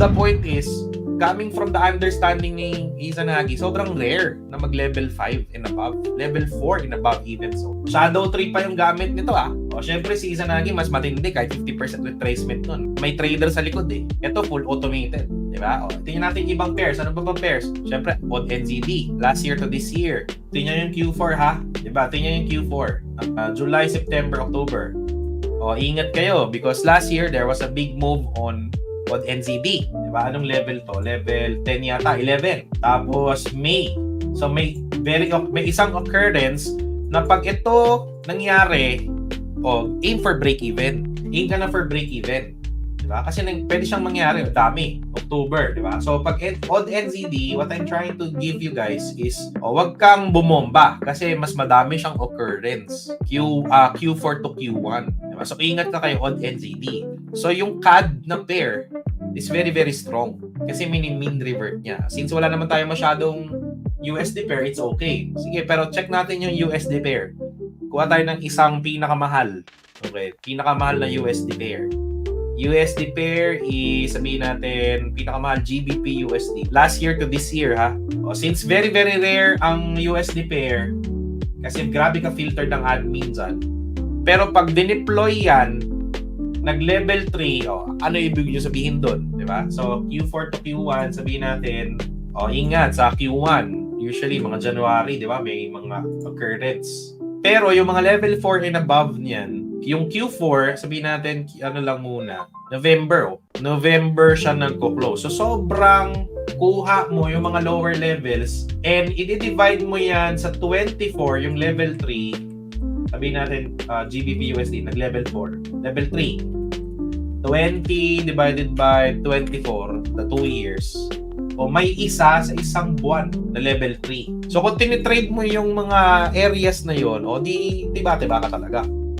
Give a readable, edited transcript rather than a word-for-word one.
the point is, coming from the understanding ni Izanagi, sobrang rare na mag-level 5 and above. Level 4 and above even. So, Shadow 3 pa yung gamit nito O, syempre si Izanagi mas matindi kahit 50% retracement nun. May trader sa likod Ito full automated. Diba? O, tingnan natin ibang pairs. Ano ba pairs? Syempre, odd NZD. Last year to this year. Tingnan yung Q4 ha. Diba? Tingnan yung Q4. July, September, October. O, ingat kayo because last year there was a big move on odd NZD. Diba? Anong level to? Level 10 yata, 11. Tapos May. So may isang occurrence na pag ito nangyari, aim for break even. Aim ka na for break even. Diba? Kasi pwede siyang mangyari, dami. October, diba? So pag odd NZD, what I'm trying to give you guys is wag kang bumomba kasi mas madami siyang occurrence. Q4 to Q1. Diba? So ingat ka kayo odd NZD. So yung CAD na pair is very very strong kasi mean revert niya. Since wala naman tayo masyadong USD pair, it's okay. Sige, pero check natin yung USD pair. Kuha tayo ng isang pinakamahal. Okay, pinakamahal na USD pair. USD pair is sabihin natin pinakamahal GBP USD. Last year to this year ha. Since very very rare ang USD pair kasi grabe ka filter ng admin dyan. Pero pag dineploy yan nag-level 3, ano ibig nyo sabihin doon? Diba? So, Q4 to Q1, sabihin natin, ingat sa Q1, usually mga January, diba? May mga occurrence. Pero yung mga level 4 and above niyan, yung Q4, sabihin natin, ano lang muna, November. November siya nagko-close. So, sobrang kuha mo yung mga lower levels and i-divide mo yan sa 24, yung level 3, sabihin natin GBP USD nag-level 4, level 3. 20 divided by 24, the 2 years. May isa sa isang buwan na level 3. So kung tinitrade mo yung mga areas na yon, di bate-baka talaga.